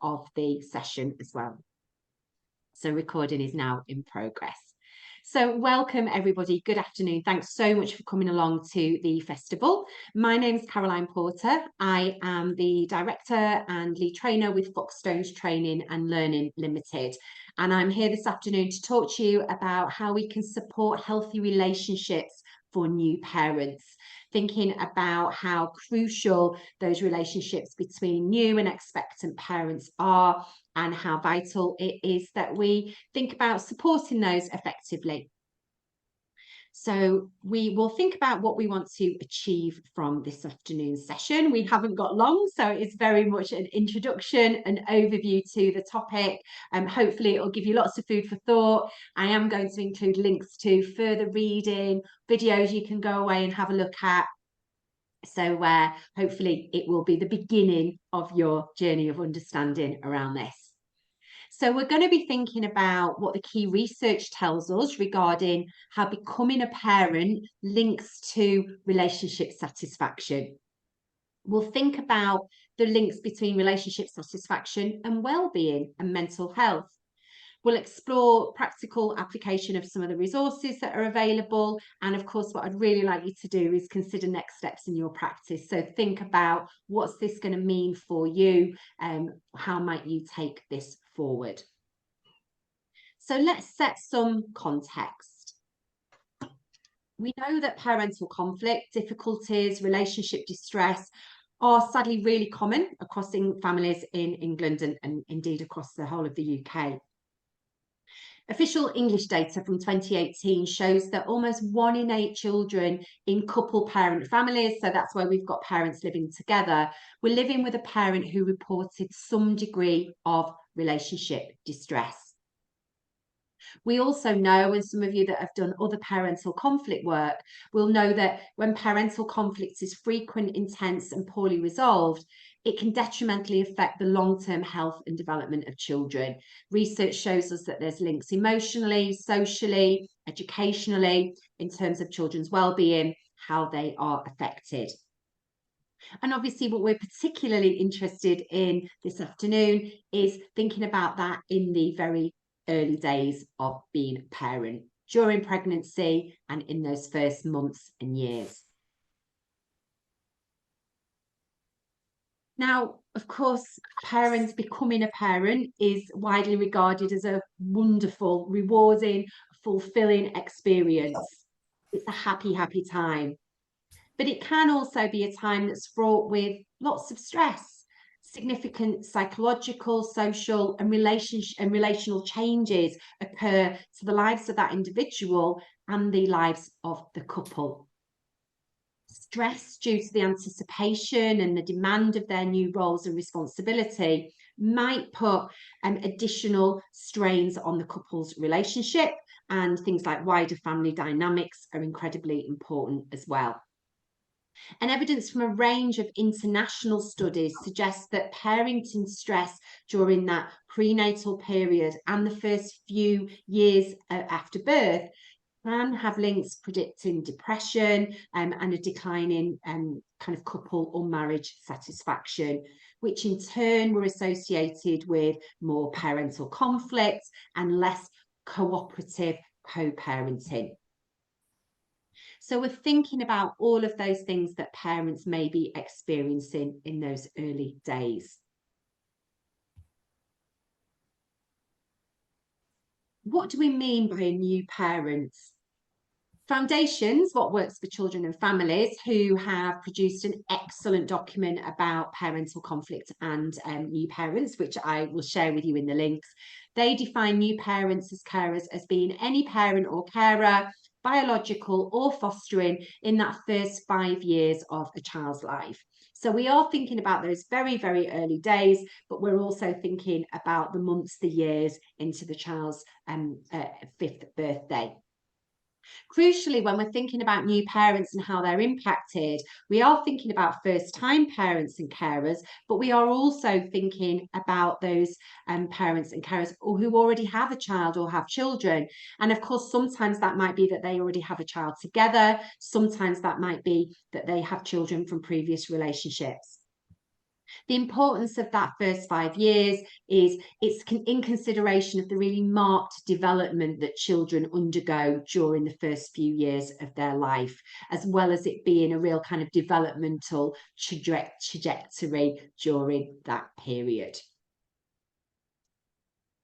of the session as well. So recording is now in progress. So welcome everybody, good afternoon. Thanks so much for coming along to the festival. My name is Caroline Porter. I am the director and lead trainer with Foxstones Training and Learning Limited. And I'm here this afternoon to talk to you about how we can support healthy relationships for new parents, thinking about how crucial those relationships between new and expectant parents are, and how vital it is that we think about supporting those effectively. So we will think about what we want to achieve from this afternoon's session. We haven't got long, so it's very much an introduction, an overview to the topic. Hopefully it will give you lots of food for thought. I am going to include links to further reading, videos you can go away and have a look at. So hopefully it will be the beginning of your journey of understanding around this. So we're going to be thinking about what the key research tells us regarding how becoming a parent links to relationship satisfaction. We'll think about the links between relationship satisfaction and well-being and mental health. We'll explore practical application of some of the resources that are available. And of course, what I'd really like you to do is consider next steps in your practice. So think about, what's this going to mean for you? How might you take this forward? So let's set some context. We know that parental conflict, difficulties, relationship distress are sadly really common across families in England and indeed across the whole of the UK. Official English data from 2018 shows that almost 1 in 8 children in couple parent families, so that's where we've got parents living together, were living with a parent who reported some degree of relationship distress. We also know, and some of you that have done other parental conflict work will know, that when parental conflict is frequent, intense and poorly resolved, it can detrimentally affect the long-term health and development of children. Research shows us that there's links emotionally, socially, educationally, in terms of children's well-being, how they are affected. And obviously what we're particularly interested in this afternoon is thinking about that in the very early days of being a parent, during pregnancy and in those first months and years. Now, of course, becoming a parent is widely regarded as a wonderful, rewarding, fulfilling experience. It's a happy, happy time. But it can also be a time that's fraught with lots of stress, significant psychological, social and relational changes occur to the lives of that individual and the lives of the couple. Stress due to the anticipation and the demand of their new roles and responsibility might put additional strains on the couple's relationship, and things like wider family dynamics are incredibly important as well. And evidence from a range of international studies suggests that parenting stress during that prenatal period and the first few years after birth can have links predicting depression and a decline in kind of couple or marriage satisfaction, which in turn were associated with more parental conflict and less cooperative co-parenting. So we're thinking about all of those things that parents may be experiencing in those early days. What do we mean by a new parent? Foundations, What Works for Children and Families, who have produced an excellent document about parental conflict and new parents, which I will share with you in the links. They define new parents as carers as being any parent or carer, biological or fostering, in that first 5 years of a child's life. So we are thinking about those very, very early days, but we're also thinking about the months, the years into the child's 5th birthday. Crucially, when we're thinking about new parents and how they're impacted, we are thinking about first-time parents and carers, but we are also thinking about those parents and carers who already have a child or have children. And of course, sometimes that might be that they already have a child together. Sometimes that might be that they have children from previous relationships. The importance of that first 5 years is it's in consideration of the really marked development that children undergo during the first few years of their life, as well as it being a real kind of developmental trajectory during that period.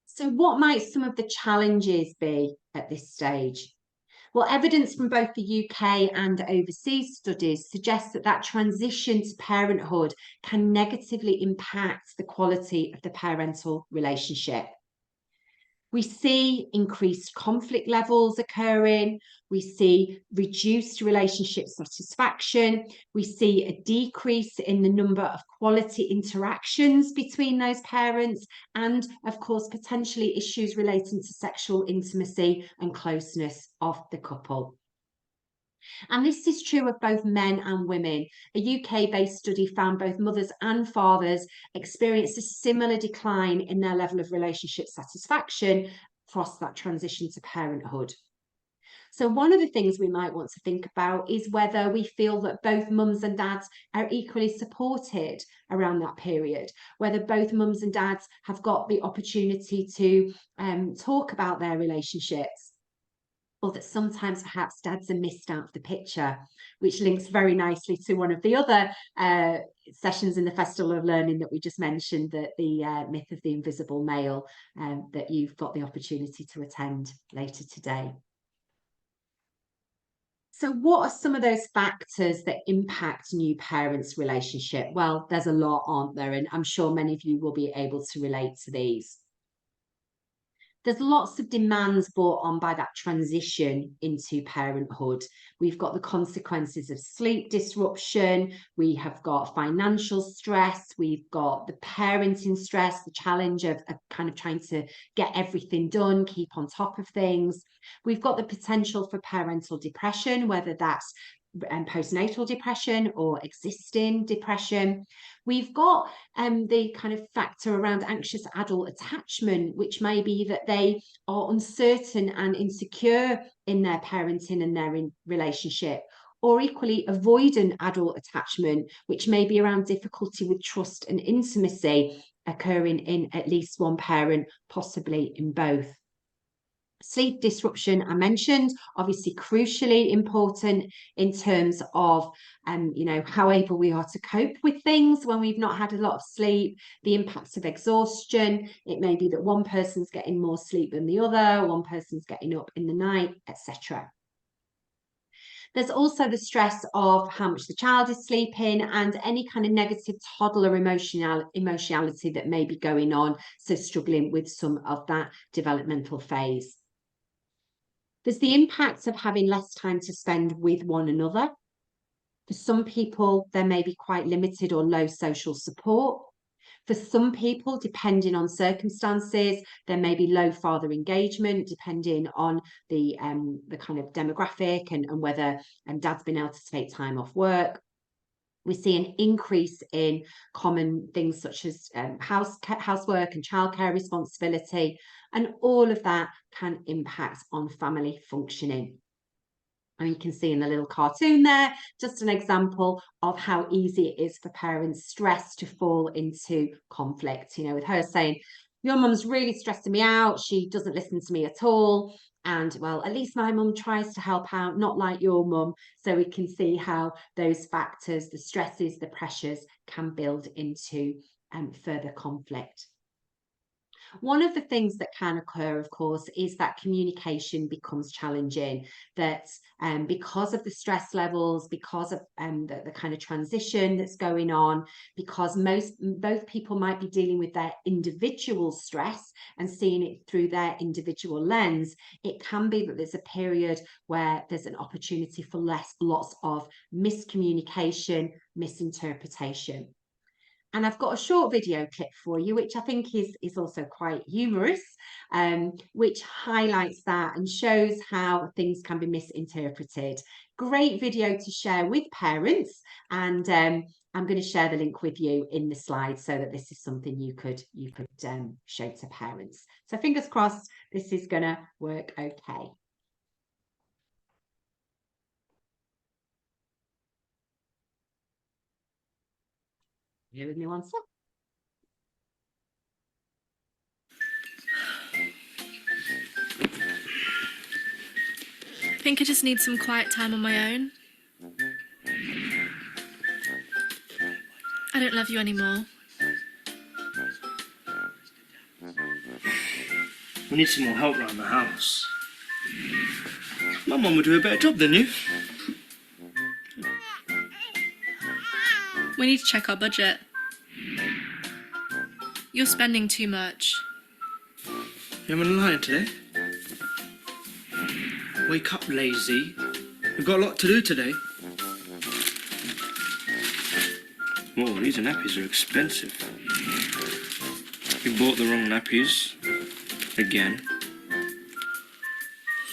So what might some of the challenges be at this stage? Well, evidence from both the UK and overseas studies suggests that that transition to parenthood can negatively impact the quality of the parental relationship. We see increased conflict levels occurring. We see reduced relationship satisfaction. We see a decrease in the number of quality interactions between those parents, and of course, potentially issues relating to sexual intimacy and closeness of the couple. And this is true of both men and women. A UK-based study found both mothers and fathers experienced a similar decline in their level of relationship satisfaction across that transition to parenthood. So one of the things we might want to think about is whether we feel that both mums and dads are equally supported around that period, whether both mums and dads have got the opportunity to talk about their relationships, or that sometimes perhaps dads are missed out of the picture, which links very nicely to one of the other sessions in the Festival of Learning that we just mentioned, that the myth of the invisible male, that you've got the opportunity to attend later today. So what are some of those factors that impact new parents' relationship? Well, there's a lot, aren't there? And I'm sure many of you will be able to relate to these. There's lots of demands brought on by that transition into parenthood. We've got the consequences of sleep disruption, we have got financial stress, we've got the parenting stress, the challenge of kind of trying to get everything done, keep on top of things. We've got the potential for parental depression, whether that's postnatal depression or existing depression. We've got the kind of factor around anxious adult attachment, which may be that they are uncertain and insecure in their parenting and their relationship, or equally avoidant adult attachment, which may be around difficulty with trust and intimacy occurring in at least one parent, possibly in both. Sleep disruption, I mentioned, obviously crucially important in terms of how able we are to cope with things when we've not had a lot of sleep, the impacts of exhaustion. It may be that one person's getting more sleep than the other, one person's getting up in the night, etc. There's also the stress of how much the child is sleeping and any kind of negative toddler emotionality that may be going on, so struggling with some of that developmental phase. There's the impact of having less time to spend with one another. For some people, there may be quite limited or low social support. For some people, depending on circumstances, there may be low father engagement, depending on the kind of demographic and whether dad's been able to take time off work. We see an increase in common things such as housework and childcare responsibility, and all of that can impact on family functioning. And you can see in the little cartoon there, just an example of how easy it is for parents stressed to fall into conflict, with her saying, your mum's really stressing me out, she doesn't listen to me at all. And well, at least my mum tries to help out, not like your mum. So we can see how those factors, the stresses, the pressures can build into further conflict. One of the things that can occur, of course, is that communication becomes challenging, that because of the stress levels, because of the kind of transition that's going on, because both people might be dealing with their individual stress and seeing it through their individual lens, it can be that there's a period where there's an opportunity for lots of miscommunication, misinterpretation. And I've got a short video clip for you, which I think is also quite humorous, which highlights that and shows how things can be misinterpreted. Great video to share with parents, and I'm going to share the link with you in the slide so that this is something you could show to parents. So fingers crossed, this is going to work okay. Bear with me one sec. I think I just need some quiet time on my own. I don't love you anymore. We need some more help around the house. My mum would do a better job than you. We need to check our budget. You're spending too much. You having a lie today? Wake up, lazy. We've got a lot to do today. Whoa, these nappies are expensive. You bought the wrong nappies. Again.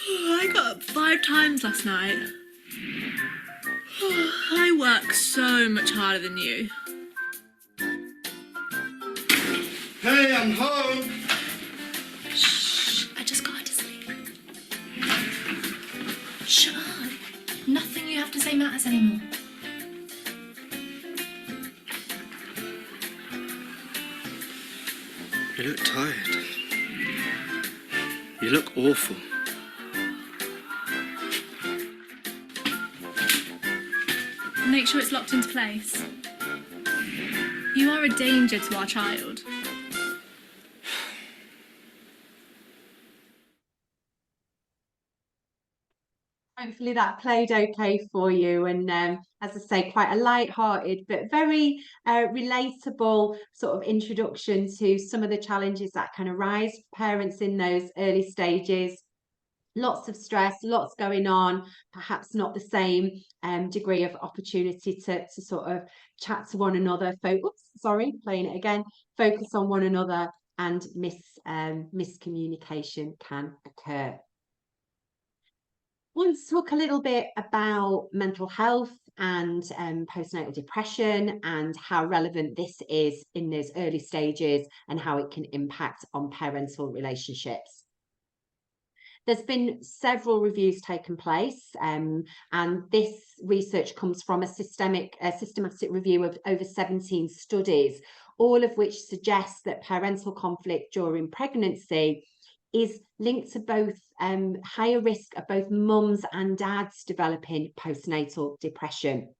I got up 5 times last night. I work so much harder than you. Hey, I'm home. Shh, I just got her to sleep. Shut up. Nothing you have to say matters anymore. You look tired. You look awful. Make sure it's locked into place. You are a danger to our child. Hopefully that played okay for you, and as I say, quite a light-hearted but very relatable sort of introduction to some of the challenges that can arise for parents in those early stages. Lots of stress, lots going on, perhaps not the same degree of opportunity to sort of chat to one another, playing it again, focus on one another, and miscommunication can occur. Want to talk a little bit about mental health and postnatal depression and how relevant this is in those early stages and how it can impact on parental relationships. There's been several reviews taken place, and this research comes from a systematic review of over 17 studies, all of which suggest that parental conflict during pregnancy is linked to both higher risk of both mums and dads developing postnatal depression.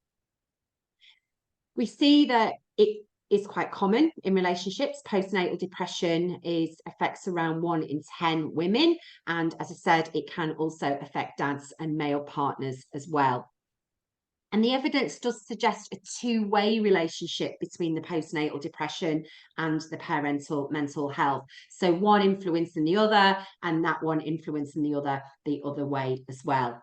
We see that it is quite common in relationships. Postnatal depression affects around 1 in 10 women, and as I said, it can also affect dads and male partners as well. And the evidence does suggest a two-way relationship between the postnatal depression and the parental mental health. So one influencing the other, and that one influencing the other way as well.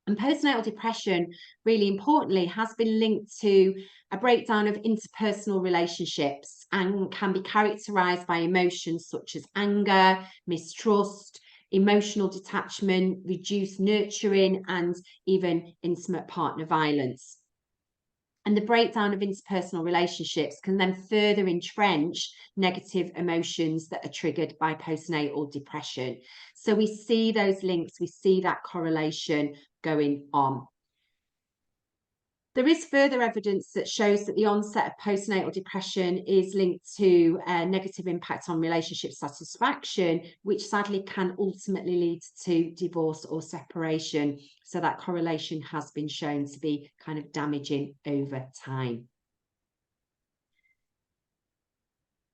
And postnatal depression, really importantly, has been linked to a breakdown of interpersonal relationships and can be characterized by emotions such as anger, mistrust, emotional detachment, reduced nurturing, and even intimate partner violence. And the breakdown of interpersonal relationships can then further entrench negative emotions that are triggered by postnatal depression. So we see those links, we see that correlation going on. There is further evidence that shows that the onset of postnatal depression is linked to a negative impact on relationship satisfaction, which sadly can ultimately lead to divorce or separation. So that correlation has been shown to be kind of damaging over time.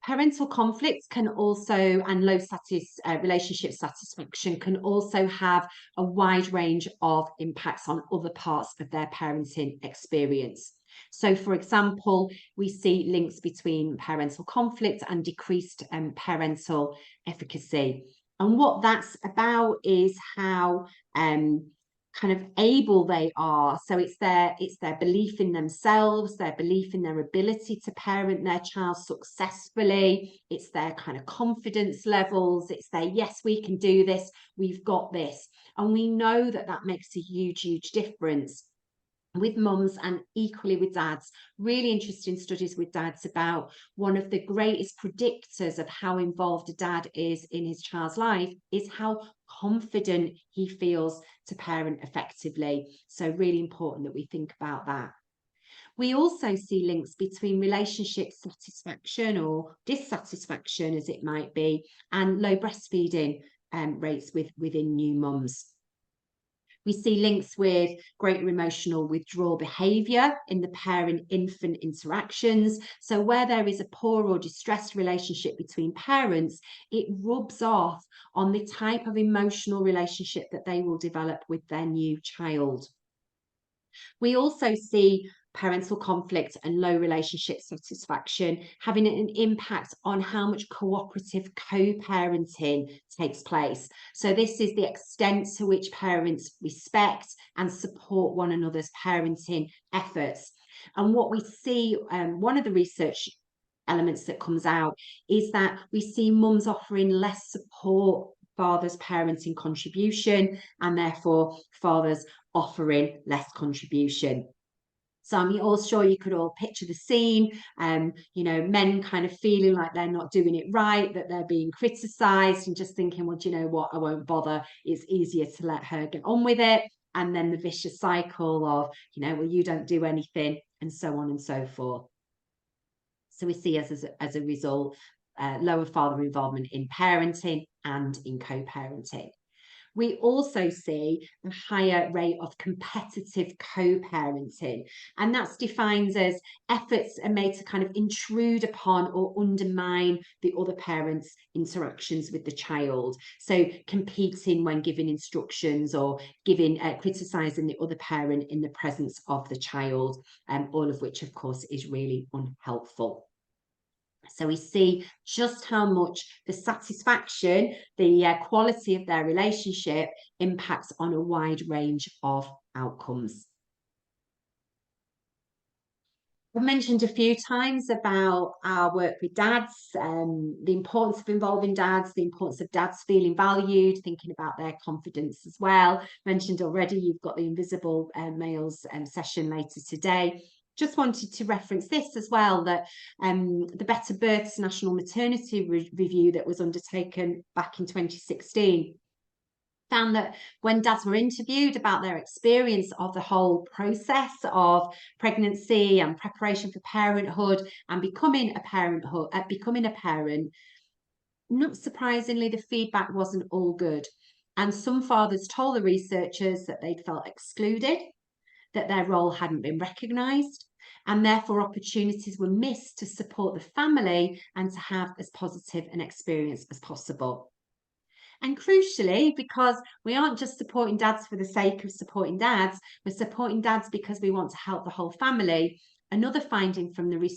Parental conflicts can also, and low relationship satisfaction can also have a wide range of impacts on other parts of their parenting experience. So, for example, we see links between parental conflict and decreased parental efficacy. And what that's about is how kind of able they are. So it's their belief in themselves, their belief in their ability to parent their child successfully. It's their kind of confidence levels. It's their, yes, we can do this, we've got this. And we know that that makes a huge, huge difference with mums and equally with dads. Really interesting studies with dads about one of the greatest predictors of how involved a dad is in his child's life is how confident he feels to parent effectively. So really important that we think about that. We also see links between relationship satisfaction or dissatisfaction, as it might be, and low breastfeeding rates within new mums. We see links with greater emotional withdrawal behaviour in the parent-infant interactions. So where there is a poor or distressed relationship between parents, it rubs off on the type of emotional relationship that they will develop with their new child. We also see parental conflict and low relationship satisfaction having an impact on how much cooperative co-parenting takes place. So this is the extent to which parents respect and support one another's parenting efforts. And what we see, one of the research elements that comes out is that we see mums offering less support father's parenting contribution, and therefore fathers offering less contribution. So I'm all sure you could all picture the scene, men kind of feeling like they're not doing it right, that they're being criticised, and just thinking, well, do you know what, I won't bother. It's easier to let her get on with it. And then the vicious cycle of, well, you don't do anything, and so on and so forth. So we see as a result, lower father involvement in parenting and in co-parenting. We also see a higher rate of competitive co-parenting, and that's defined as efforts are made to kind of intrude upon or undermine the other parent's interactions with the child. So competing when giving instructions or criticising the other parent in the presence of the child, all of which, of course, is really unhelpful. So we see just how much the satisfaction, the quality of their relationship impacts on a wide range of outcomes. I've mentioned a few times about our work with dads, the importance of involving dads, the importance of dads feeling valued, thinking about their confidence as well. Mentioned already, you've got the Invisible Males session later today. Just wanted to reference this as well, that the Better Births National Maternity Review that was undertaken back in 2016 found that when dads were interviewed about their experience of the whole process of pregnancy and preparation for parenthood and becoming a parent, not surprisingly, the feedback wasn't all good. And some fathers told the researchers that they'd felt excluded, that their role hadn't been recognised, and therefore opportunities were missed to support the family and to have as positive an experience as possible. And crucially, because we aren't just supporting dads for the sake of supporting dads, we're supporting dads because we want to help the whole family. Another finding from the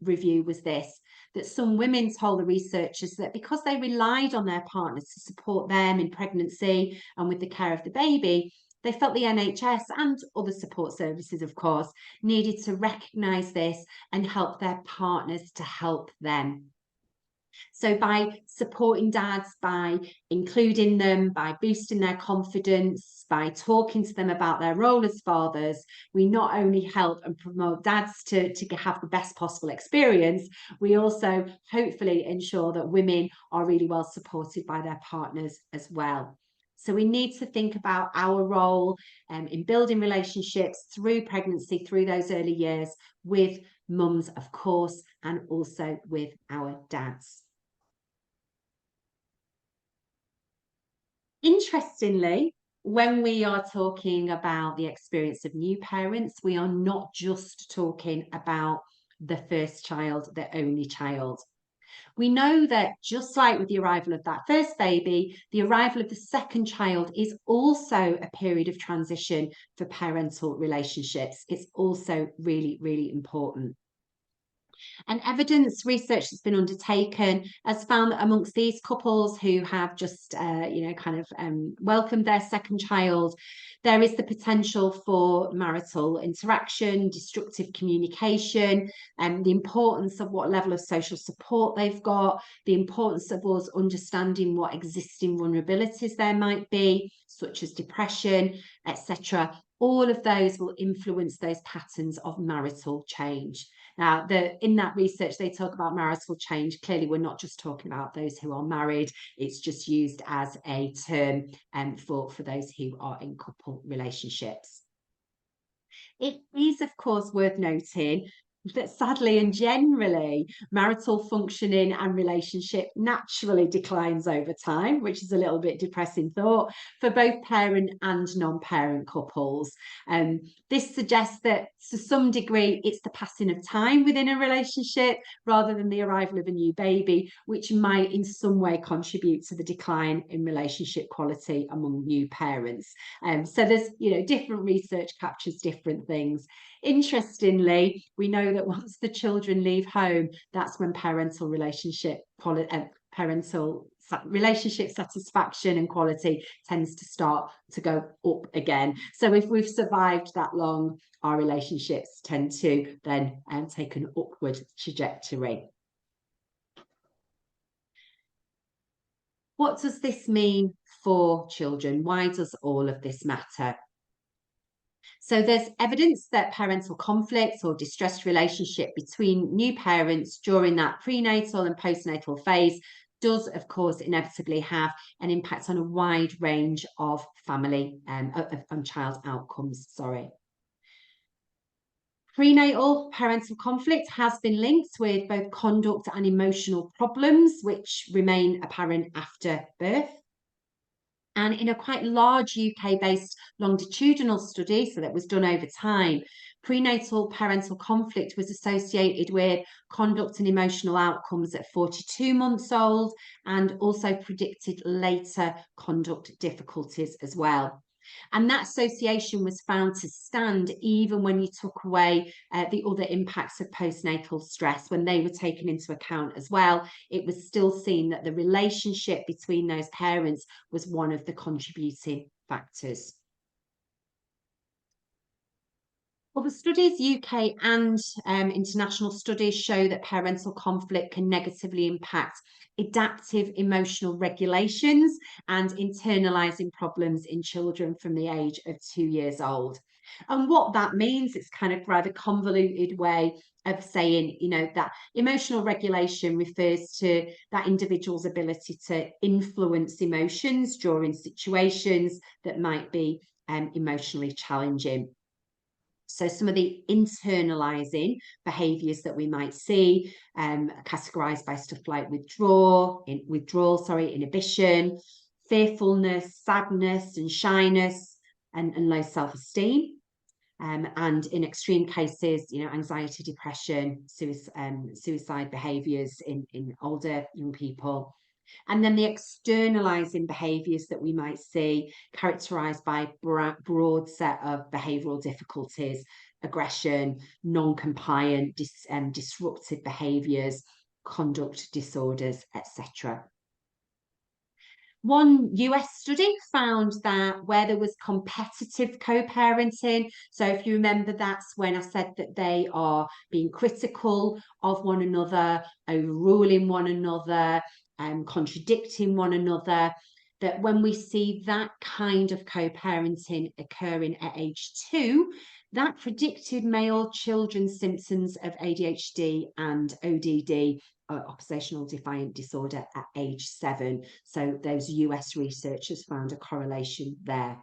review was this, that some women told the researchers that because they relied on their partners to support them in pregnancy and with the care of the baby, they felt the NHS and other support services, of course, needed to recognise this and help their partners to help them. So by supporting dads, by including them, by boosting their confidence, by talking to them about their role as fathers, we not only help and promote dads to have the best possible experience, we also hopefully ensure that women are really well supported by their partners as well. So we need to think about our role in building relationships through pregnancy, through those early years, with mums, of course, and also with our dads. Interestingly, when we are talking about the experience of new parents, we are not just talking about the first child, the only child. We know that just like with the arrival of that first baby, the arrival of the second child is also a period of transition for parental relationships. It's also really, really important. And evidence research that's been undertaken has found that amongst these couples who have just, welcomed their second child, there is the potential for marital interaction, destructive communication, and the importance of what level of social support they've got, the importance of us understanding what existing vulnerabilities there might be, such as depression, etc. All of those will influence those patterns of marital change. Now, in that research, they talk about marital change. Clearly, we're not just talking about those who are married. It's just used as a term for those who are in couple relationships. It is, of course, worth noting that sadly and generally, marital functioning and relationship naturally declines over time, which is a little bit depressing thought for both parent and non-parent couples. This suggests that to some degree, it's the passing of time within a relationship rather than the arrival of a new baby, which might in some way contribute to the decline in relationship quality among new parents. So there's, different research captures different things. Interestingly, we know that once the children leave home, that's when relationship satisfaction and quality tends to start to go up again. So if we've survived that long, our relationships tend to then take an upward trajectory. What does this mean for children? Why does all of this matter? So there's evidence that parental conflicts or distressed relationship between new parents during that prenatal and postnatal phase does, of course, inevitably have an impact on a wide range of family and child outcomes. Prenatal parental conflict has been linked with both conduct and emotional problems, which remain apparent after birth. And in a quite large UK-based longitudinal study, so that was done over time, prenatal parental conflict was associated with conduct and emotional outcomes at 42 months old, and also predicted later conduct difficulties as well. And that association was found to stand even when you took away the other impacts of postnatal stress. When they were taken into account as well, it was still seen that the relationship between those parents was one of the contributing factors. Well, the studies, UK and international studies, show that parental conflict can negatively impact adaptive emotional regulations and internalizing problems in children from the age of 2 years old. And what that means, it's kind of rather convoluted way of saying, that emotional regulation refers to that individual's ability to influence emotions during situations that might be emotionally challenging. So some of the internalizing behaviours that we might see categorised by stuff like withdrawal, inhibition, fearfulness, sadness and shyness, and low self-esteem. And in extreme cases, anxiety, depression, suicide behaviours in older young people. And then the externalizing behaviours that we might see characterised by broad set of behavioural difficulties, aggression, non-compliant, disruptive behaviours, conduct disorders, etc. One US study found that where there was competitive co-parenting, so if you remember, that's when I said that they are being critical of one another, overruling one another, contradicting one another, that when we see that kind of co-parenting occurring at age 2, that predicted male children's symptoms of ADHD and ODD, oppositional defiant disorder, at age 7. So those US researchers found a correlation there.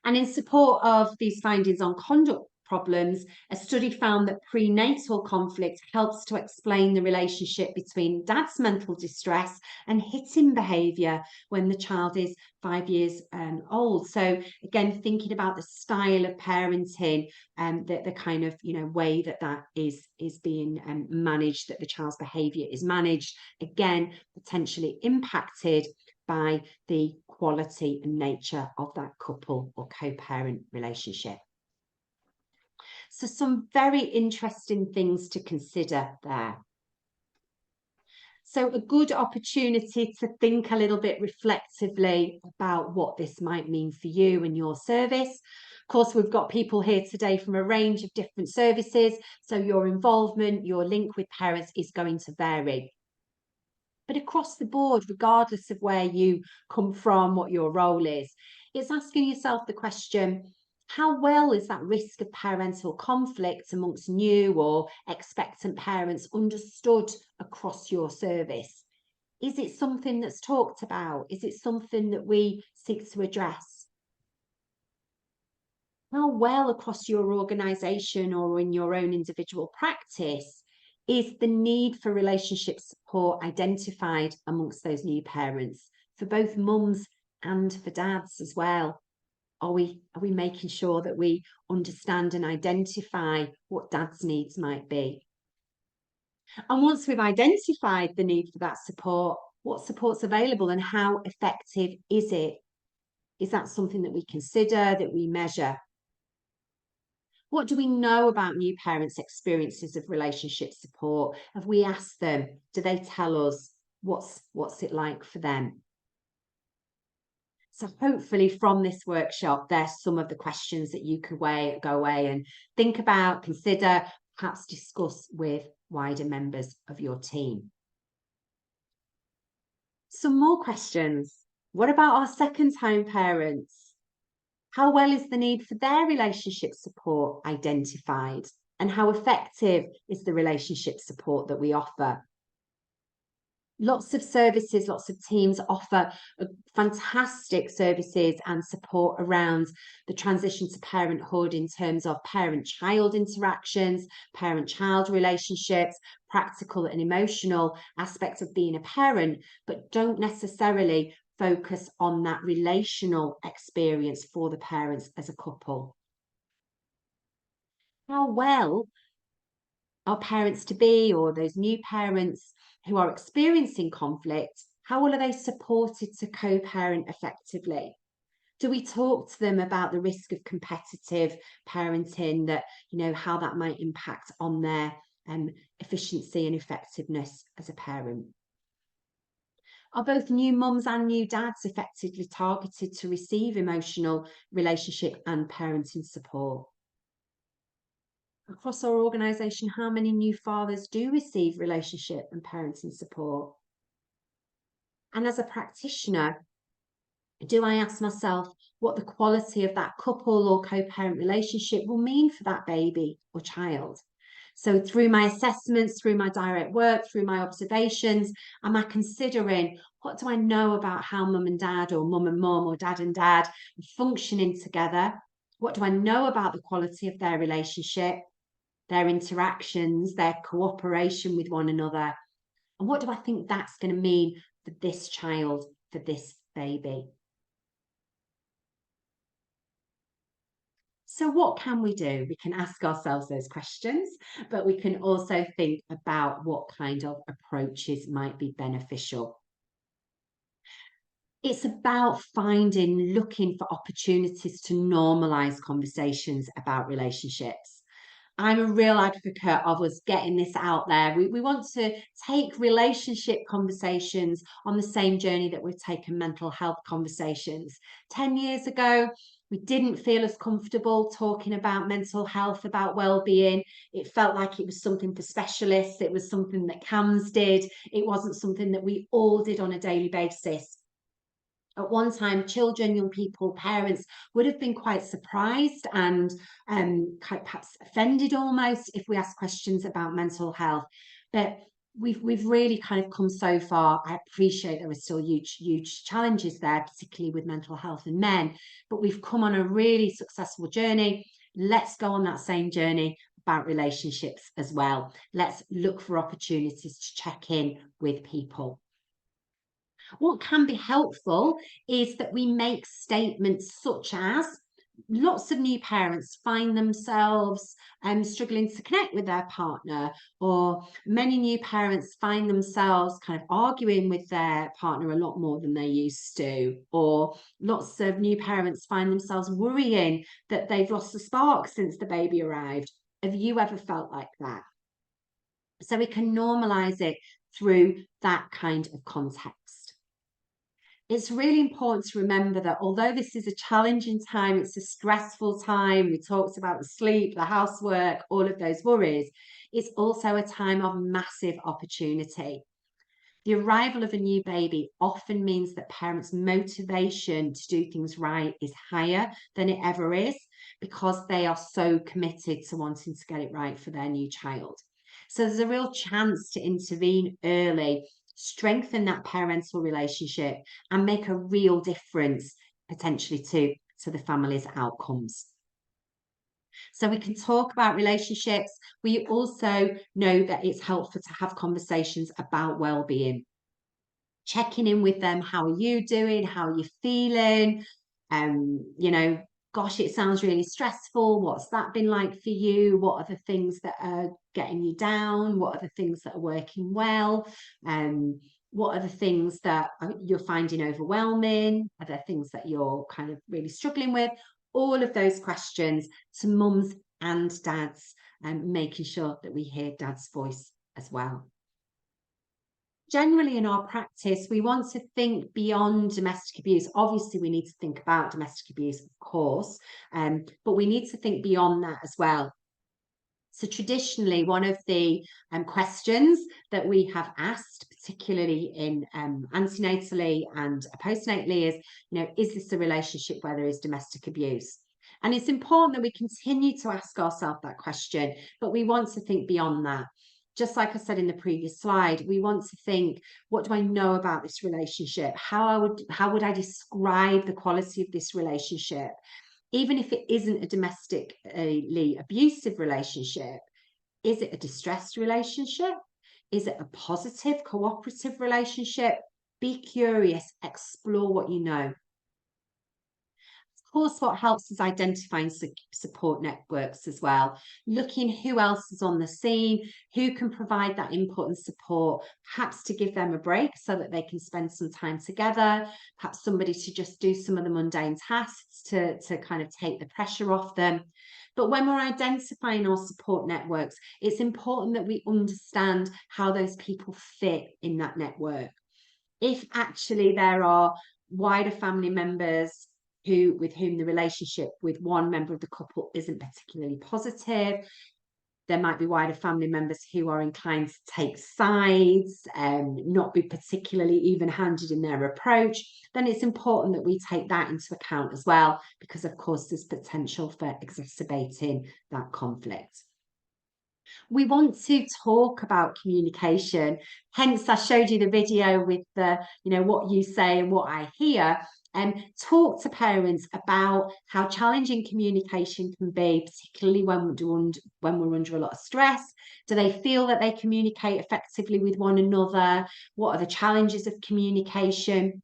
And in support of these findings on conduct problems, a study found that prenatal conflict helps to explain the relationship between dad's mental distress and hitting behaviour when the child is 5 years old. So again, thinking about the style of parenting and the kind of way that is being managed, that the child's behaviour is managed, again potentially impacted by the quality and nature of that couple or co-parent relationship. So some very interesting things to consider there. So a good opportunity to think a little bit reflectively about what this might mean for you and your service. Of course, we've got people here today from a range of different services, so your involvement, your link with parents is going to vary. But across the board, regardless of where you come from, what your role is, it's asking yourself the question, how well is that risk of parental conflict amongst new or expectant parents understood across your service? Is it something that's talked about? Is it something that we seek to address? How well across your organisation or in your own individual practice is the need for relationship support identified amongst those new parents, for both mums and for dads as well? Are we making sure that we understand and identify what dad's needs might be? And once we've identified the need for that support, what support's available and how effective is it? Is that something that we consider, that we measure? What do we know about new parents' experiences of relationship support? Have we asked them? Do they tell us what's it like for them? So hopefully from this workshop, there's some of the questions that you could go away and think about, consider, perhaps discuss with wider members of your team. Some more questions. What about our second-time parents? How well is the need for their relationship support identified? And how effective is the relationship support that we offer? Lots of services, lots of teams offer fantastic services and support around the transition to parenthood in terms of parent-child interactions, parent-child relationships, practical and emotional aspects of being a parent, but don't necessarily focus on that relational experience for the parents as a couple. How well are parents to be, or those new parents who are experiencing conflict, how well are they supported to co-parent effectively? Do we talk to them about the risk of competitive parenting, that, how that might impact on their efficiency and effectiveness as a parent? Are both new mums and new dads effectively targeted to receive emotional, relationship and parenting support? Across our organisation, how many new fathers do receive relationship and parenting support? And as a practitioner, do I ask myself what the quality of that couple or co-parent relationship will mean for that baby or child? So through my assessments, through my direct work, through my observations, am I considering, what do I know about how mum and dad, or mum and mum, or dad and dad are functioning together? What do I know about the quality of their relationship, their interactions, their cooperation with one another? And what do I think that's going to mean for this child, for this baby? So what can we do? We can ask ourselves those questions, but we can also think about what kind of approaches might be beneficial. It's about looking for opportunities to normalise conversations about relationships. I'm a real advocate of us getting this out there. We want to take relationship conversations on the same journey that we've taken mental health conversations. 10 years ago, we didn't feel as comfortable talking about mental health, about well-being. It felt like it was something for specialists. It was something that CAMHS did. It wasn't something that we all did on a daily basis. At one time, children, young people, parents would have been quite surprised and perhaps offended almost if we asked questions about mental health. But we've really kind of come so far. I appreciate there are still huge challenges there, particularly with mental health in men, but we've come on a really successful journey. Let's go on that same journey about relationships as well. Let's look for opportunities to check in with people. What can be helpful is that we make statements such as, lots of new parents find themselves struggling to connect with their partner, or many new parents find themselves kind of arguing with their partner a lot more than they used to, or lots of new parents find themselves worrying that they've lost the spark since the baby arrived. Have you ever felt like that? So we can normalise it through that kind of context. It's really important to remember that although this is a challenging time, it's a stressful time, we talked about the sleep, the housework, all of those worries, it's also a time of massive opportunity. The arrival of a new baby often means that parents' motivation to do things right is higher than it ever is, because they are so committed to wanting to get it right for their new child. So there's a real chance to intervene early, strengthen that parental relationship, and make a real difference potentially to the family's outcomes. So we can talk about relationships. We also know that it's helpful to have conversations about well-being, checking in with them. How are you doing? How are you feeling? You know, gosh, it sounds really stressful. What's that been like for you? What are the things that are getting you down? What are the things that are working well? What are the things that you're finding overwhelming? Are there things that you're kind of really struggling with? All of those questions to mums and dads, and making sure that we hear dad's voice as well. Generally in our practice, we want to think beyond domestic abuse. Obviously, we need to think about domestic abuse, of course, but we need to think beyond that as well. So traditionally, one of the questions that we have asked, particularly in antenatally and postnatally, is, you know, is this a relationship where there is domestic abuse? And it's important that we continue to ask ourselves that question, but we want to think beyond that. Just like I said in the previous slide, we want to think, what do I know about this relationship? How would I describe the quality of this relationship? Even if it isn't a domestically abusive relationship, is it a distressed relationship? Is it a positive, cooperative relationship? Be curious, explore what you know. Of course, what helps is identifying support networks as well, looking who else is on the scene, who can provide that input and support, perhaps to give them a break so that they can spend some time together, perhaps somebody to just do some of the mundane tasks to kind of take the pressure off them. But when we're identifying our support networks, it's important that we understand how those people fit in that network. If actually there are wider family members with whom the relationship with one member of the couple isn't particularly positive, there might be wider family members who are inclined to take sides and not be particularly even-handed in their approach, then it's important that we take that into account as well, because of course there's potential for exacerbating that conflict. We want to talk about communication, hence I showed you the video with the, you know, what you say and what I hear. And talk to parents about how challenging communication can be, particularly when we're under a lot of stress. Do they feel that they communicate effectively with one another? What are the challenges of communication?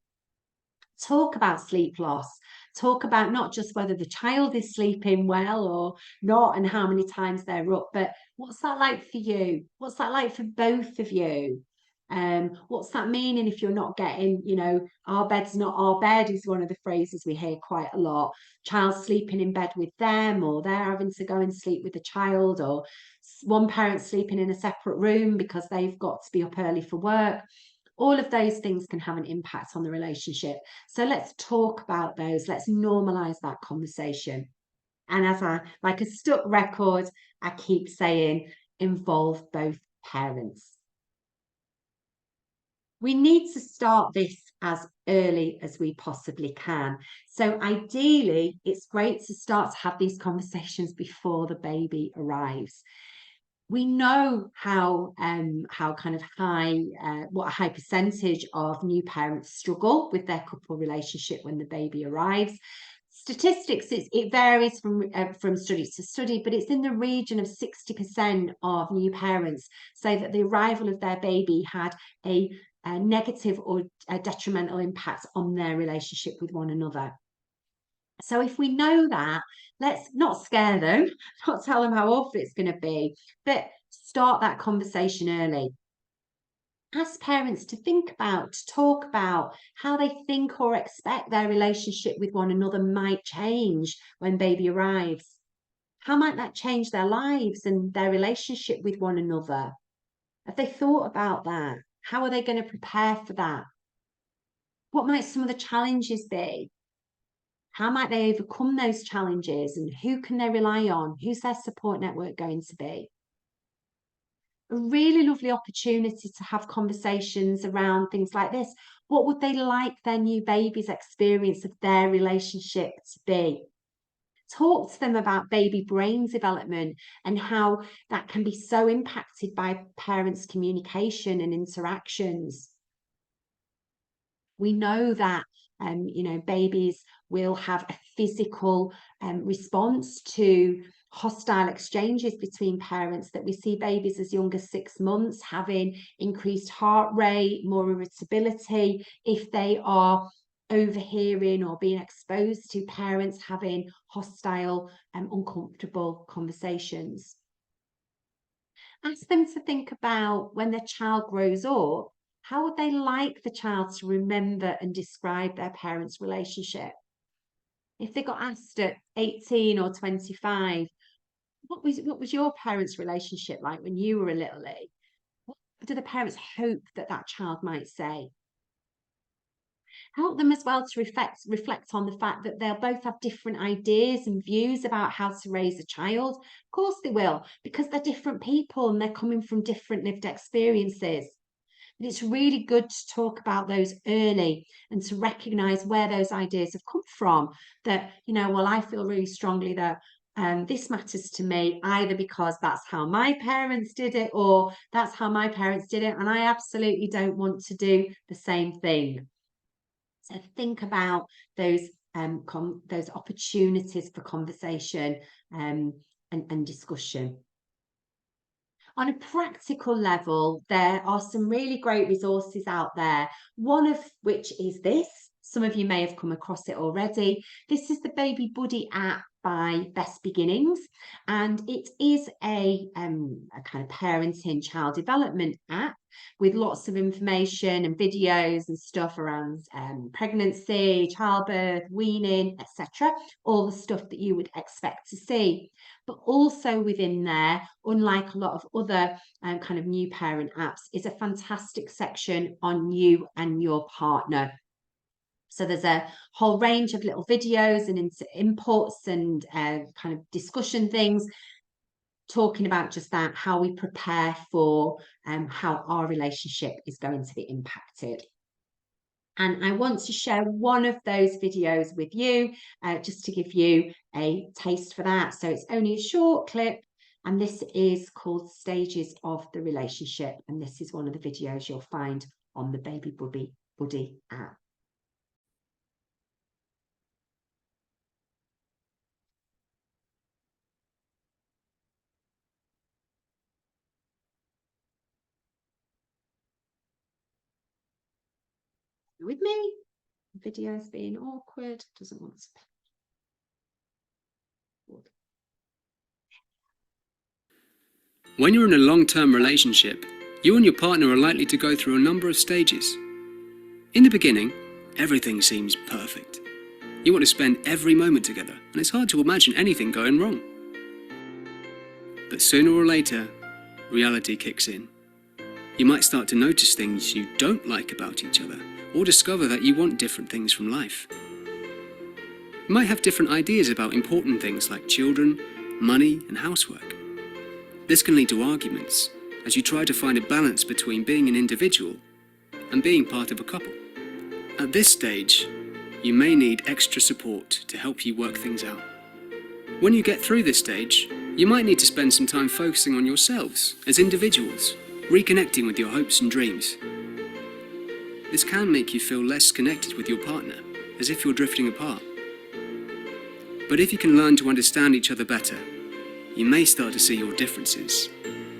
Talk about sleep loss. Talk about not just whether the child is sleeping well or not and how many times they're up, but what's that like for you? What's that like for both of you? What's that meaning if you're not getting, you know, our bed's not our bed is one of the phrases we hear quite a lot. Child sleeping in bed with them, or they're having to go and sleep with the child, or one parent sleeping in a separate room because they've got to be up early for work. All of those things can have an impact on the relationship. So let's talk about those. Let's normalize that conversation. And as like a stuck record, I keep saying, involve both parents. We need to start this as early as we possibly can. So ideally, it's great to start to have these conversations before the baby arrives. We know how kind of high, what a high percentage of new parents struggle with their couple relationship when the baby arrives. Statistics, it varies from study to study, but it's in the region of 60% of new parents say that the arrival of their baby had a negative or a detrimental impact on their relationship with one another. So if we know that, let's not scare them, not tell them how awful it's going to be, but start that conversation early. Ask parents to think about, to talk about how they think or expect their relationship with one another might change when baby arrives. How might that change their lives and their relationship with one another? Have they thought about that? How are they going to prepare for that? What might some of the challenges be? How might they overcome those challenges, and who can they rely on? Who's their support network going to be? A really lovely opportunity to have conversations around things like this. What would they like their new baby's experience of their relationship to be? Talk to them about baby brain development and how that can be so impacted by parents' communication and interactions. We know that you know, babies will have a physical response to hostile exchanges between parents, that we see babies as young as 6 months having increased heart rate, more irritability if they are overhearing or being exposed to parents having hostile and uncomfortable conversations. Ask them to think about when their child grows up, how would they like the child to remember and describe their parents' relationship? If they got asked at 18 or 25, what was your parents' relationship like when you were a little league? What do the parents hope that that child might say? Help them as well to reflect on the fact that they'll both have different ideas and views about how to raise a child. Of course they will, because they're different people and they're coming from different lived experiences. But it's really good to talk about those early and to recognize where those ideas have come from. That, you know, well, I feel really strongly that this matters to me, either because that's how my parents did it or that's how my parents did it, and I absolutely don't want to do the same thing. So think about those opportunities for conversation and discussion. On a practical level, there are some really great resources out there, one of which is this. Some of you may have come across it already. This is the Baby Buddy app by Best Beginnings, and it is a kind of parenting child development app with lots of information and videos and stuff around pregnancy, childbirth, weaning, etc. All the stuff that you would expect to see. But also within there, unlike a lot of other kind of new parent apps, is a fantastic section on you and your partner. So there's a whole range of little videos and inputs and kind of discussion things talking about just that, how we prepare for how our relationship is going to be impacted. And I want to share one of those videos with you, just to give you a taste for that. So it's only a short clip, and this is called Stages of the Relationship. And this is one of the videos you'll find on the Baby Buddy app. With me, the video's being awkward, doesn't want to. When you're in a long-term relationship, you and your partner are likely to go through a number of stages. In the beginning, everything seems perfect. You want to spend every moment together, and it's hard to imagine anything going wrong. But sooner or later, reality kicks in. You might start to notice things you don't like about each other, or discover that you want different things from life. You might have different ideas about important things like children, money, and housework. This can lead to arguments as you try to find a balance between being an individual and being part of a couple. At this stage, you may need extra support to help you work things out. When you get through this stage, you might need to spend some time focusing on yourselves as individuals, reconnecting with your hopes and dreams. This can make you feel less connected with your partner, as if you're drifting apart. But if you can learn to understand each other better, you may start to see your differences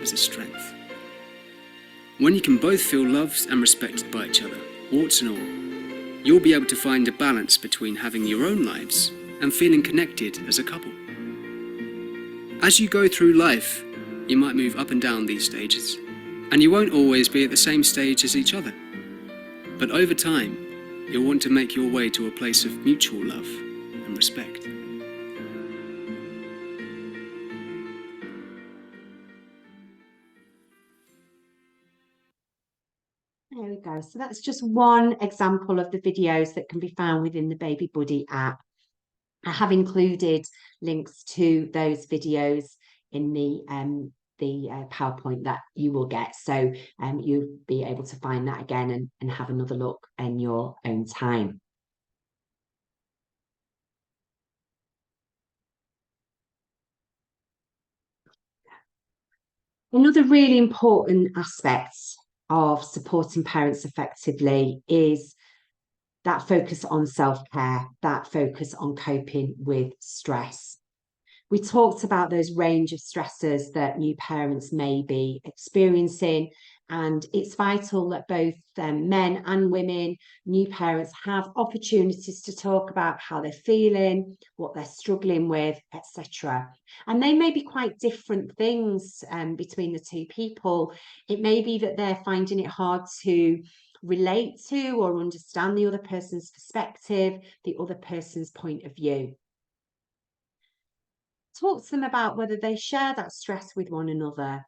as a strength. When you can both feel loved and respected by each other, warts and all, you'll be able to find a balance between having your own lives and feeling connected as a couple. As you go through life, you might move up and down these stages, and you won't always be at the same stage as each other. But over time, you'll want to make your way to a place of mutual love and respect. There we go. So that's just one example of the videos that can be found within the Baby Buddy app. I have included links to those videos in the PowerPoint that you will get. So you'll be able to find that again and have another look in your own time. Another really important aspect of supporting parents effectively is that focus on self-care, that focus on coping with stress. We talked about those range of stressors that new parents may be experiencing, and it's vital that both men and women, new parents, have opportunities to talk about how they're feeling, what they're struggling with, etc. And they may be quite different things between the two people. It may be that they're finding it hard to relate to or understand the other person's perspective, the other person's point of view. Talk to them about whether they share that stress with one another.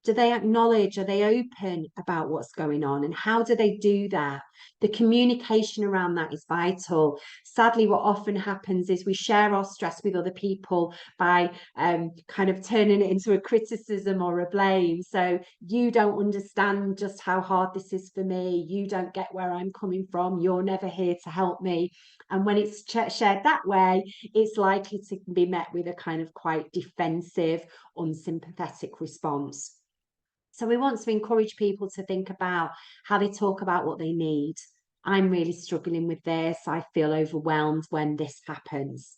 Do they acknowledge, are they open about what's going on, and how do they do that? The communication around that is vital. Sadly, what often happens is we share our stress with other people by kind of turning it into a criticism or a blame. So you don't understand just how hard this is for me. You don't get where I'm coming from. You're never here to help me. And when it's shared that way, it's likely to be met with a kind of quite defensive, unsympathetic response. So we want to encourage people to think about how they talk about what they need. I'm really struggling with this. I feel overwhelmed when this happens.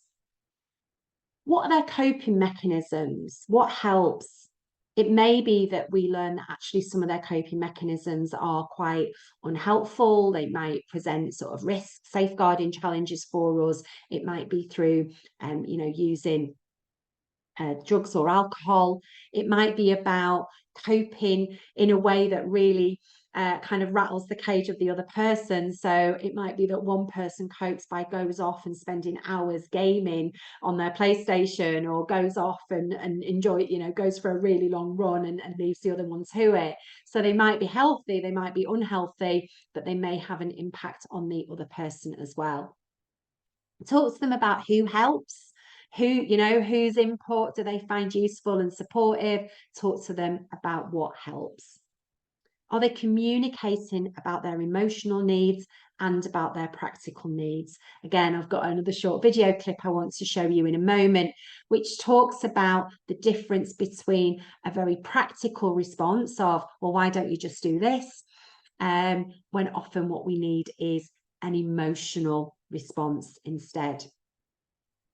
What are their coping mechanisms? What helps? It may be that we learn that actually some of their coping mechanisms are quite unhelpful. They might present sort of risk, safeguarding challenges for us. It might be through, using drugs or alcohol. It might be about coping in a way that really kind of rattles the cage of the other person. So it might be that one person copes by goes off and spending hours gaming on their PlayStation, or goes off and goes for a really long run and leaves the other one to it. So they might be healthy, they might be unhealthy, but they may have an impact on the other person as well. Talk to them about who helps, whose input do they find useful and supportive. Talk to them about what helps. Are they communicating about their emotional needs and about their practical needs? Again, I've got another short video clip I want to show you in a moment, which talks about the difference between a very practical response of, well, why don't you just do this? When often what we need is an emotional response instead.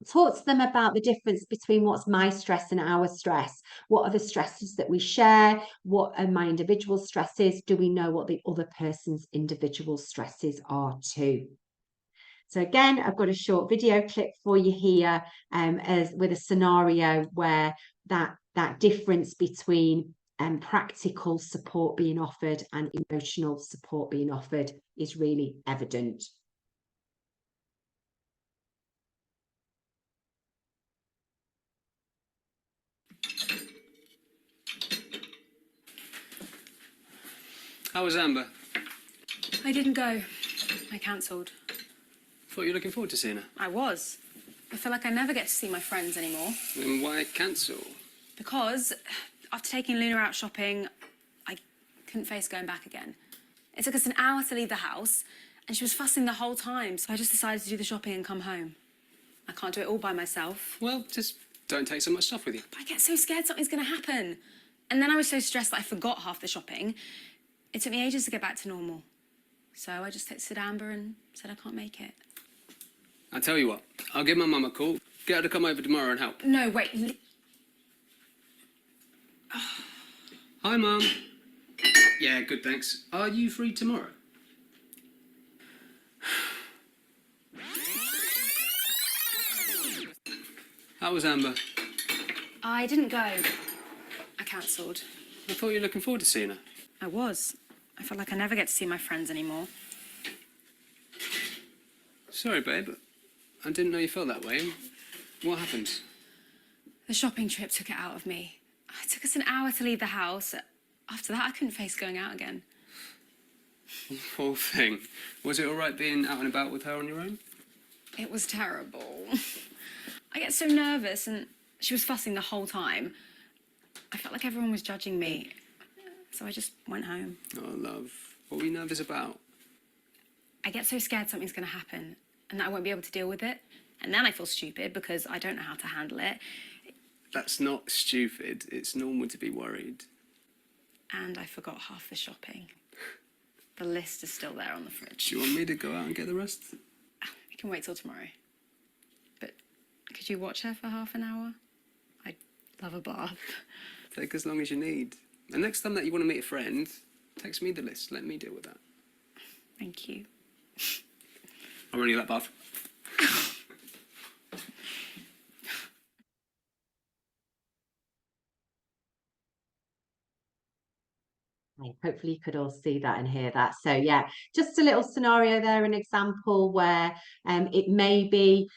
Talk to them about the difference between what's my stress and our stress. What are the stresses that we share? What are my individual stresses? Do we know what the other person's individual stresses are too? So again, I've got a short video clip for you here, as with a scenario where that difference between practical support being offered and emotional support being offered is really evident. How was Amber? I didn't go. I cancelled. Thought you were looking forward to seeing her. I was. I feel like I never get to see my friends anymore. Then why cancel? Because after taking Luna out shopping, I couldn't face going back again. It took us an hour to leave the house, and she was fussing the whole time, so I just decided to do the shopping and come home. I can't do it all by myself. Well, just don't take so much stuff with you. But I get so scared something's going to happen. And then I was so stressed that I forgot half the shopping. It took me ages to get back to normal. So I just texted Amber and said I can't make it. I'll tell you what, I'll give my mum a call, get her to come over tomorrow and help. No, wait. Hi, Mum. Yeah, good, thanks. Are you free tomorrow? How was Amber? I didn't go. I cancelled. I thought you were looking forward to seeing her. I was. I felt like I never get to see my friends anymore. Sorry, babe. I didn't know you felt that way. What happened? The shopping trip took it out of me. It took us an hour to leave the house. After that, I couldn't face going out again. Poor thing. Was it all right being out and about with her on your own? It was terrible. I get so nervous, and she was fussing the whole time. I felt like everyone was judging me, so I just went home. Oh, love. What were you nervous about? I get so scared something's going to happen and that I won't be able to deal with it. And then I feel stupid because I don't know how to handle it. That's not stupid. It's normal to be worried. And I forgot half the shopping. The list is still there on the fridge. Do you want me to go out and get the rest? We can wait till tomorrow. But could you watch her for half an hour? Love a bath. Take as long as you need. And next time that you want to meet a friend, text me the list. Let me deal with that. Thank you. I really like bath. Hopefully you could all see that and hear that. So yeah, just a little scenario there, an example where it may be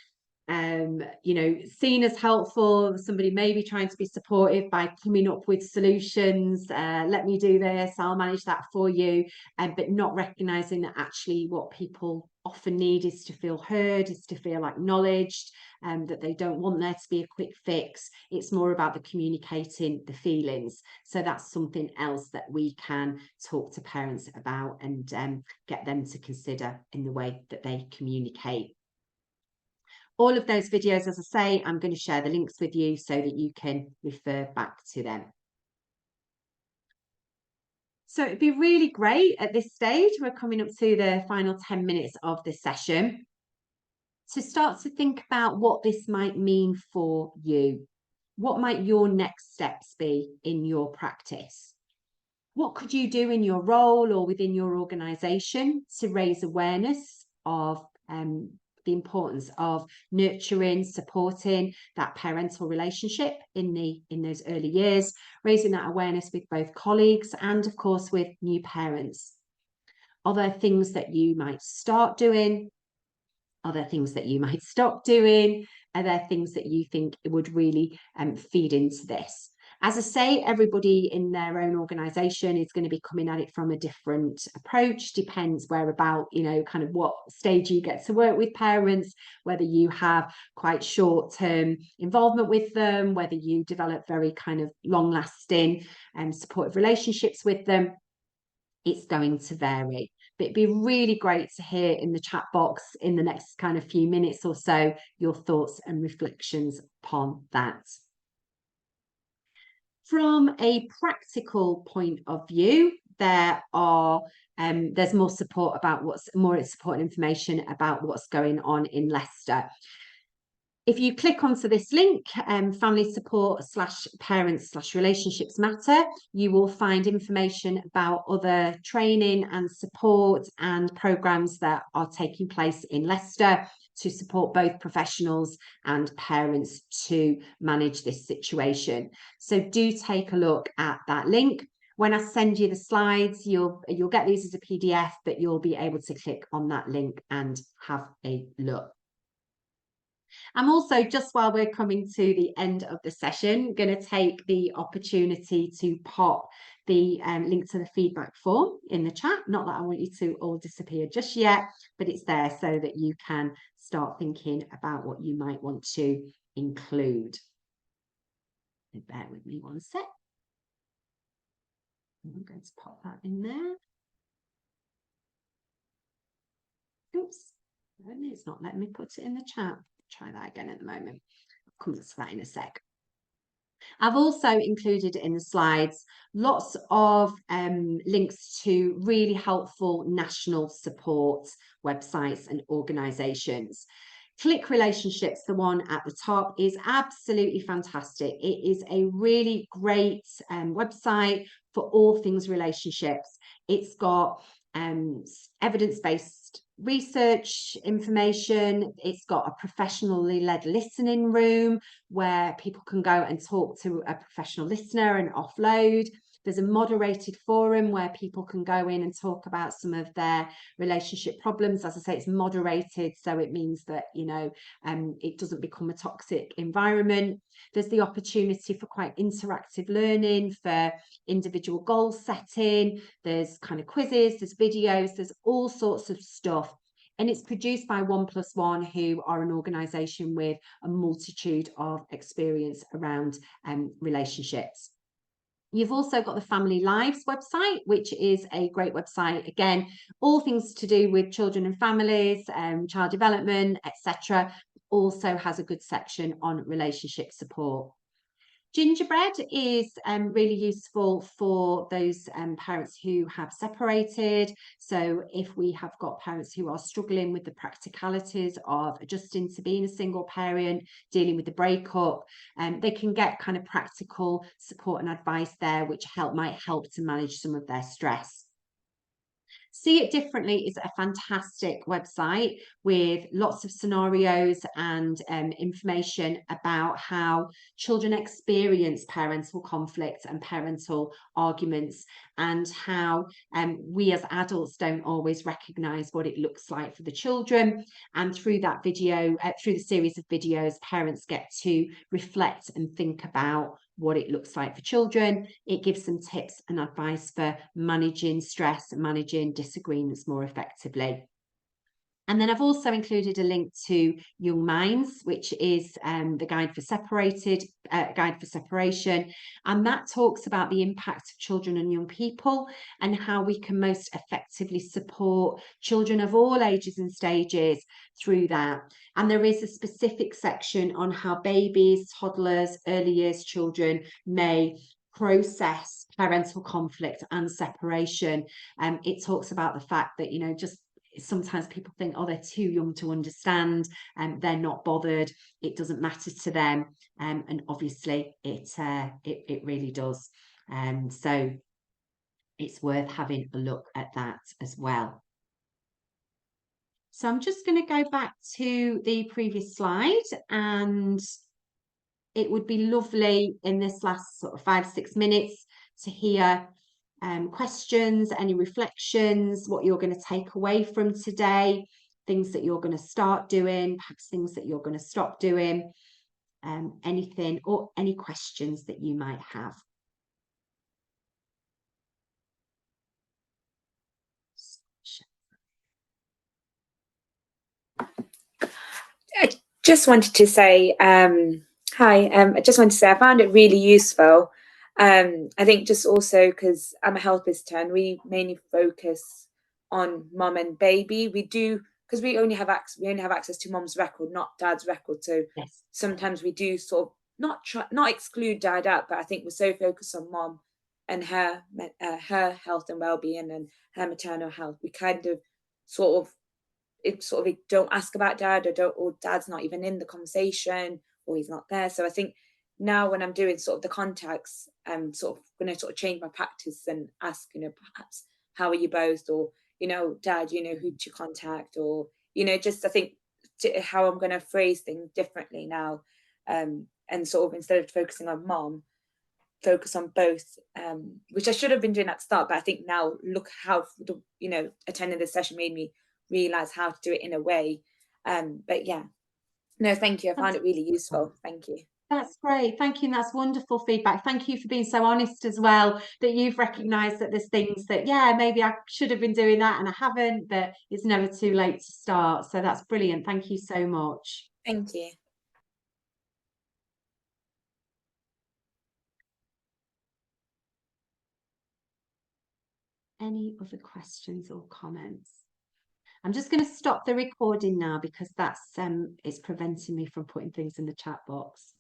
seen as helpful. Somebody may be trying to be supportive by coming up with solutions. Let me do this, I'll manage that for you. But not recognizing that actually what people often need is to feel heard, is to feel acknowledged, that they don't want there to be a quick fix. It's more about the communicating the feelings. So that's something else that we can talk to parents about and get them to consider in the way that they communicate. All of those videos, as I say, I'm going to share the links with you so that you can refer back to them. So it'd be really great at this stage, we're coming up to the final 10 minutes of this session, to start to think about what this might mean for you. What might your next steps be in your practice? What could you do in your role or within your organisation to raise awareness of the importance of nurturing, supporting that parental relationship in those early years, raising that awareness with both colleagues and, of course, with new parents? Are there things that you might start doing? Are there things that you might stop doing? Are there things that you think would really feed into this? As I say, everybody in their own organisation is going to be coming at it from a different approach. Depends whereabout, kind of what stage you get to work with parents, whether you have quite short-term involvement with them, whether you develop very kind of long-lasting and supportive relationships with them. It's going to vary. But it'd be really great to hear in the chat box in the next kind of few minutes or so your thoughts and reflections upon that. From a practical point of view, there's more support about more support and information about what's going on in Leicester. If you click onto this link, family support /parents /relationships matter, you will find information about other training and support and programmes that are taking place in Leicester to support both professionals and parents to manage this situation. So do take a look at that link. When I send you the slides, you'll get these as a PDF, but you'll be able to click on that link and have a look. I'm also, just while we're coming to the end of the session, going to take the opportunity to pop the link to the feedback form in the chat. Not that I want you to all disappear just yet, but it's there so that you can start thinking about what you might want to include. Bear with me one sec. I'm going to pop that in there. Oops, it's not letting me put it in the chat. Try that again at the moment. I'll come to that in a sec. I've also included in the slides lots of links to really helpful national support websites and organisations. Click Relationships, the one at the top, is absolutely fantastic. It is a really great website for all things relationships. It's got evidence-based research information. It's got a professionally led listening room where people can go and talk to a professional listener and offload. There's a moderated forum where people can go in and talk about some of their relationship problems. As I say, it's moderated, so it means that, it doesn't become a toxic environment. There's the opportunity for quite interactive learning, for individual goal setting. There's kind of quizzes, there's videos, there's all sorts of stuff. And it's produced by 1+1, who are an organisation with a multitude of experience around relationships. You've also got the Family Lives website, which is a great website. Again, all things to do with children and families, child development, etc. Also has a good section on relationship support. Gingerbread is really useful for those parents who have separated. So if we have got parents who are struggling with the practicalities of adjusting to being a single parent, dealing with the breakup, they can get kind of practical support and advice there, which might help to manage some of their stress. See It Differently is a fantastic website with lots of scenarios and information about how children experience parental conflict and parental arguments, and how we as adults don't always recognise what it looks like for the children. And through that video, through the series of videos, parents get to reflect and think about what it looks like for children. It gives some tips and advice for managing stress and managing disagreements more effectively. And then I've also included a link to Young Minds, which is the guide for separation. And that talks about the impact of children and young people and how we can most effectively support children of all ages and stages through that. And there is a specific section on how babies, toddlers, early years children may process parental conflict and separation. It talks about the fact that, just sometimes people think, oh, they're too young to understand, and they're not bothered, it doesn't matter to them, and obviously it really does. So it's worth having a look at that as well. So I'm just going to go back to the previous slide, and it would be lovely in this last sort of 5-6 minutes to hear questions, any reflections, what you're going to take away from today, things that you're going to start doing, perhaps things that you're going to stop doing, anything or any questions that you might have. I just wanted to say, hi, I just wanted to say I found it really useful. I think just also because I'm a health visitor and we mainly focus on mum and baby. We do, because we only have access to mum's record, not dad's record. So Yes. Sometimes we do sort of not exclude dad out, but I think we're so focused on mum and her health and well-being and her maternal health. We kind of don't ask about dad, or dad's not even in the conversation, or he's not there. So I think now when I'm doing sort of the contacts, I'm sort of going to sort of change my practice and ask, perhaps, how are you both, or, dad, who to contact, or, just I think how I'm going to phrase things differently now, and sort of instead of focusing on mom, focus on both, which I should have been doing at the start, but I think now look how attending this session made me realize how to do it in a way. But yeah, no, thank you. I found it really useful. Thank you. That's great. Thank you. And that's wonderful feedback. Thank you for being so honest as well, that you've recognised that there's things that, yeah, maybe I should have been doing that and I haven't, but it's never too late to start. So that's brilliant. Thank you so much. Thank you. Any other questions or comments? I'm just going to stop the recording now because that's it's preventing me from putting things in the chat box.